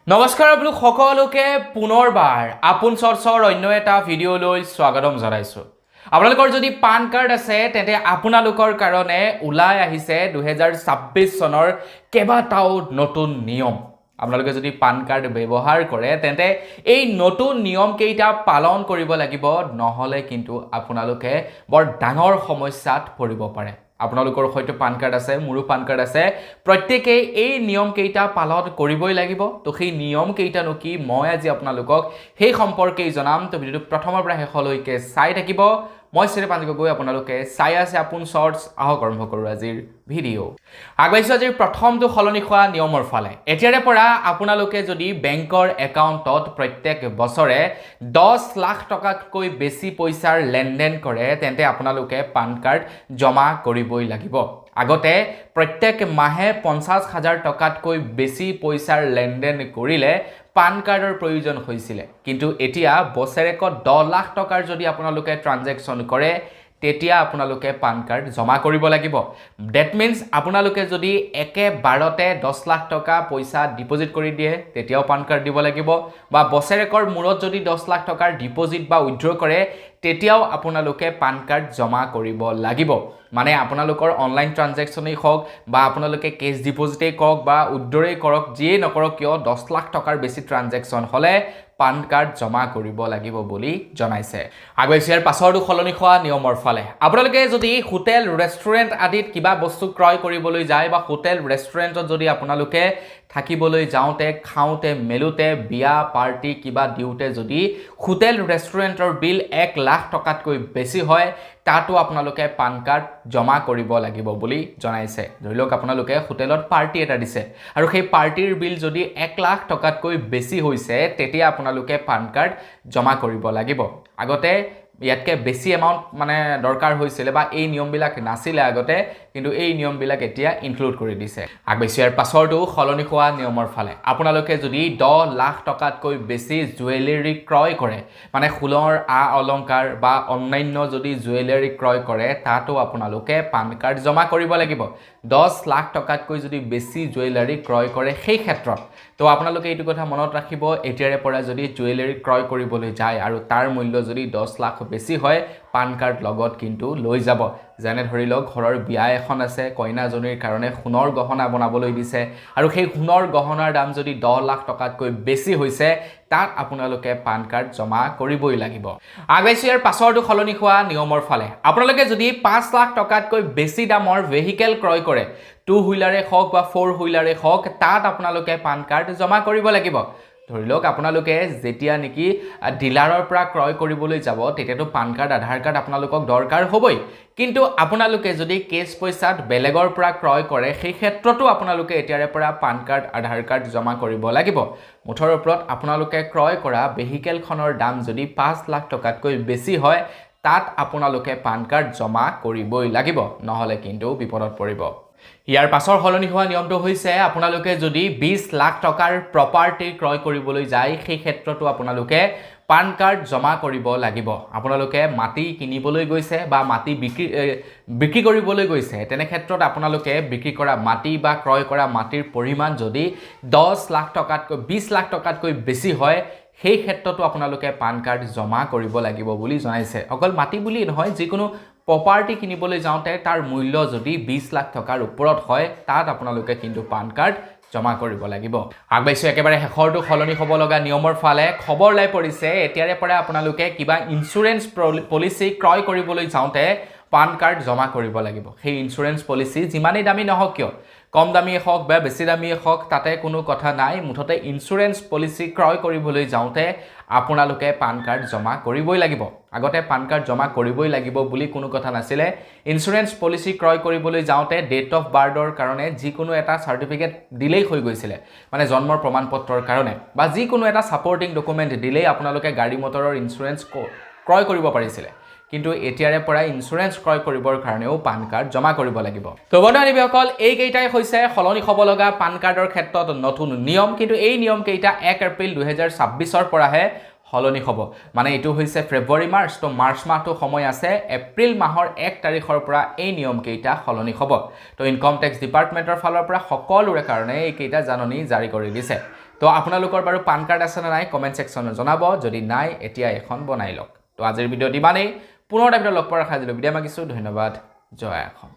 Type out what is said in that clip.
নমস্কাৰ আপোনালোক সকলোকে পুনৰবাৰ আপোন চৰ্চৰ অন্য এটা ভিডিঅ'লৈ স্বাগতম জনাইছোঁ। আপোনালোকৰ যদি পান কাৰ্ড আছে তেন্তে আপোনালোকৰ কাৰণে ওলাই আহিছে 2026 চনৰ কেইবাটাও নতুন নিয়ম। আপোনালোকে যদি পান কাৰ্ড ব্যৱহাৰ কৰে তেন্তে এই নতুন নিয়ম কেইটা পালন কৰিব লাগিব, নহলে কিন্তু আপোনালোকে বৰ ডাঙৰ সমস্যাত পৰিব পাৰে। আপোনালোকৰ হয়তো পান কাৰ্ড আছে, মোৰো পান কাৰ্ড আছে, প্ৰত্যেকেই এই নিয়ম কেইটা পালন কৰিবই লাগিব। তো সেই নিয়ম কেইটানো কি মই আজি আপোনালোকক সেই সম্পৰ্কে জনাম। তো ভিডিঅ'টো প্ৰথমৰ পৰা শেষলৈকে চাই থাকিব। মই শ্ৰীপাঞ্জ গগৈ, আপোনালোকে চাই আছে আপোন শৰ্টছ। আহক আৰম্ভ কৰোঁ আজিৰ ভিডিঅ'। আগবাঢ়িছোঁ আজিৰ প্ৰথমটো সলনি হোৱা নিয়মৰ ফালে। এতিয়াৰে পৰা আপোনালোকে যদি বেংকৰ একাউণ্টত প্ৰত্যেক বছৰে 10 লাখ টকাতকৈ বেছি পইচাৰ লেনদেন কৰে তেন্তে আপোনালোকে পান কাৰ্ড জমা কৰিবই লাগিব। আগতে প্ৰত্যেক মাহে 50,000 টকাতকৈ বেছি পইচাৰ লেনদেন কৰিলে পান কাৰ্ডৰ প্ৰয়োজন হৈছিল, কিন্তু এতিয়া বছৰেকত 10 লাখ টকাৰ যদি আপোনালোকে ট্ৰানজেকশ্যন কৰে তেতিয়া আপোনালোকে পান কাৰ্ড জমা কৰিব লাগিব। ডেট মিনছ আপোনালোকে যদি একেবাৰতে 10 লাখ টকা পইচা ডিপজিট কৰি দিয়ে তেতিয়াও পান কাৰ্ড দিব লাগিব, বা বছৰেকৰ মূৰত যদি 10 লাখ টকাৰ ডিপজিট বা উইথড্ৰ কৰে তেতিয়াও আপোনালোকে পান কাৰ্ড জমা কৰিব লাগিব। মানে আপোনালোকৰ অনলাইন ট্ৰানজেকশ্যনেই হওক বা আপোনালোকে কেছ ডিপজিটেই কৰক বা উইথড্ৰই কৰক, যিয়েই নকৰক কিয় 10 লাখ টকাৰ বেছি ট্ৰানজেকশ্যন হ'লে পান কাৰ্ড জমা কৰিব লাগিব বুলি জনাইছে। আগবাঢ়িছোঁ ইয়াৰ পাছৰটো সলনি হোৱা নিয়মৰ ফালে। আপোনালোকে যদি হোটেল ৰেষ্টুৰেণ্ট আদিত কিবা বস্তু ক্ৰয় কৰিবলৈ যায় বা হোটেল ৰেষ্টুৰেণ্টত যদি আপোনালোকে থাকিবলৈ যাওঁতে, খাওঁতে, মেলোতে, বিয়া পাৰ্টি কিবা দিওঁতে যদি হোটেল ৰেষ্টুৰেণ্টৰ বিল 1 লাখ টকাতকৈ বেছি হয়, তাতো আপোনালোকে পান কাৰ্ড জমা কৰিব লাগিব বুলি জনাইছে। ধৰি লওক আপোনালোকে হোটেলত পাৰ্টি এটা দিছে আৰু সেই পাৰ্টিৰ বিল যদি 1 লাখ টকাতকৈ বেছি হৈছে তেতিয়া আপোনালোকে পান কাৰ্ড জমা কৰিব লাগিব। আগতে ইয়াতকৈ বেছি এমাউণ্ট মানে দৰকাৰ হৈছিলে বা এই নিয়মবিলাক নাছিলে আগতে, কিন্তু এই নিয়মবিলাক এতিয়া ইনক্লুড কৰি দিছে। আগবাঢ়িছোঁ ইয়াৰ পাছৰটো সলনি হোৱা নিয়মৰ ফালে। আপোনালোকে যদি 10 লাখ টকাতকৈ বেছি জুৱেলাৰী ক্ৰয় কৰে, মানে সোণৰ অলংকাৰ বা অন্যান্য যদি জুৱেলাৰী ক্ৰয় কৰে তাতো আপোনালোকে পান কাৰ্ড জমা কৰিব লাগিব। 10 লাখ টকাতকৈ যদি বেছি জুৱেলাৰী ক্ৰয় কৰে সেই ক্ষেত্ৰত তো আপোনালোকে এইটো কথা মনত ৰাখিব, এতিয়াৰে পৰা যদি জুৱেলাৰী ক্ৰয় কৰিবলৈ যায় আৰু তাৰ মূল্য যদি 10 লাখ বেছি হয় পান কাৰ্ড লগত কিন্তু লৈ যাব। যেনে ধৰি লওক ঘৰৰ বিয়া এখন আছে, কইনাজনীৰ কাৰণে সোণৰ গহনা বনাবলৈ দিছে আৰু সেই সোণৰ গহনাৰ দাম যদি 10 লাখ টকাতকৈ বেছি হৈছে তাত আপোনালোকে পান কাৰ্ড জমা কৰিবই লাগিব। আগবাঢ়িছোঁ ইয়াৰ পাছৰটো সলনি হোৱা নিয়মৰ ফালে। আপোনালোকে যদি 5 লাখ টকাতকৈ বেছি দামৰ ভেহিকেল ক্ৰয় কৰে, 2 হুইলাৰে হওক বা 4 হুইলাৰে হওক, তাত আপোনালোকে পান কাৰ্ড জমা কৰিব লাগিব। ধৰি লওক আপোনালোকে যেতিয়া নেকি ডিলাৰৰ পৰা ক্ৰয় কৰিবলৈ যাব তেতিয়াতো পান কাৰ্ড, আধাৰ কাৰ্ড আপোনালোকক দৰকাৰ হ'বই, কিন্তু আপোনালোকে যদি কেছ পইচাত বেলেগৰ পৰা ক্ৰয় কৰে সেই ক্ষেত্ৰতো আপোনালোকে এতিয়াৰে পৰা পান কাৰ্ড, আধাৰ কাৰ্ড জমা কৰিব লাগিব। মুঠৰ ওপৰত আপোনালোকে ক্ৰয় কৰা ভেহিকেলখনৰ দাম যদি 5 লাখ টকাতকৈ বেছি হয় তাত আপোনালোকে পান কাৰ্ড জমা কৰিবই লাগিব, নহ'লে কিন্তু বিপদত পৰিব। ইয়াৰ পাছৰ সলনি হোৱা নিয়মটো হৈছে আপোনালোকে যদি 20 লাখ টকাৰ প্ৰপাৰ্টি ক্ৰয় কৰিবলৈ যায় সেই ক্ষেত্ৰতো আপোনালোকে পান কাৰ্ড জমা কৰিব লাগিব। আপোনালোকে মাটি কিনিবলৈ গৈছে বা মাটি বিক্ৰী কৰিবলৈ গৈছে, তেনে ক্ষেত্ৰত আপোনালোকে বিক্ৰী কৰা মাটি বা ক্ৰয় কৰা মাটিৰ পৰিমাণ যদি 10 লাখ টকাতকৈ 20 লাখ টকাতকৈ বেছি হয় সেই ক্ষেত্ৰতো আপোনালোকে পান কাৰ্ড জমা কৰিব লাগিব বুলি জনাইছে। অকল মাটি বুলি নহয়, যিকোনো প্ৰপাৰ্টি কিনিবলৈ যাওঁতে তাৰ মূল্য যদি 20 লাখ টকাৰ ওপৰত হয় তাত আপোনালোকে কিন্তু পান কাৰ্ড জমা কৰিব লাগিব। আগবাঢ়িছোঁ একেবাৰে শেষৰটো সলনি হ'ব লগা নিয়মৰ ফালে। খবৰ ওলাই পৰিছে এতিয়াৰে পৰা আপোনালোকে কিবা ইঞ্চুৰেঞ্চ পলিচি ক্ৰয় কৰিবলৈ যাওঁতে পান কাৰ্ড জমা কৰিব লাগিব। সেই ইঞ্চুৰেঞ্চ পলিচি যিমানেই দামী নহওক কিয়, কম দামীয়ে হওক বা বেছি দামীয়ে হওক, তাতে কোনো কথা নাই। মুঠতে ইঞ্চুৰেঞ্চ পলিচি ক্ৰয় কৰিবলৈ যাওঁতে আপোনালোকে পান কাৰ্ড জমা কৰিবই লাগিব। আগতে পান কাৰ্ড জমা কৰিবই লাগিব বুলি কোনো কথা নাছিলে। ইঞ্চুৰেঞ্চ পলিচি ক্ৰয় কৰিবলৈ যাওঁতে ডেট অফ বাৰ্থৰ কাৰণে যিকোনো এটা চাৰ্টিফিকেট দিলেই হৈ গৈছিলে, মানে জন্মৰ প্ৰমাণপত্ৰৰ কাৰণে বা যিকোনো এটা ছাপৰ্টিং ডকুমেণ্ট দিলেই আপোনালোকে গাড়ী মটৰৰ ইঞ্চুৰেঞ্চ ক্ৰয় কৰিব পাৰিছিলে। কিন্তু এতিয়াৰে পৰা ইঞ্চুৰেঞ্চ ক্ৰয় কৰিবৰ কাৰণেও পান কাৰ্ড জমা কৰিব লাগিব। তো বন্ধুসকল, এইকেইটাই হৈছে সলনি হ'ব লগা পান কাৰ্ডৰ ক্ষেত্ৰত নতুন নিয়ম, কিন্তু এই নিয়ম কেইটা 1 এপ্ৰিল 2026 পৰাহে সলনি হ'ব। মানে এইটো হৈছে ফেব্ৰুৱাৰী মাৰ্চ, তো মাৰ্চ মাহটো সময় আছে, এপ্ৰিল মাহৰ 1 তাৰিখৰ পৰা এই নিয়ম কেইটা সলনি হ'ব। তো ইনকম টেক্স ডিপাৰ্টমেণ্টৰ ফালৰ পৰা সকলোৰে কাৰণে এইকেইটা জাননী জাৰি কৰি দিছে। তো আপোনালোকৰ বাৰু পান কাৰ্ড আছে নে নাই কমেণ্ট ছেকশ্যনত জনাব যদি নাই এতিয়া এখন বনাই লওক তো আজিৰ ভিডিঅ'ত ইমানেই পুনৰ এটা ভিডিঅ' লগ পোৱাৰ আশা দিলোঁ বিদায় মাগিছোঁ ধন্যবাদ জয় অসম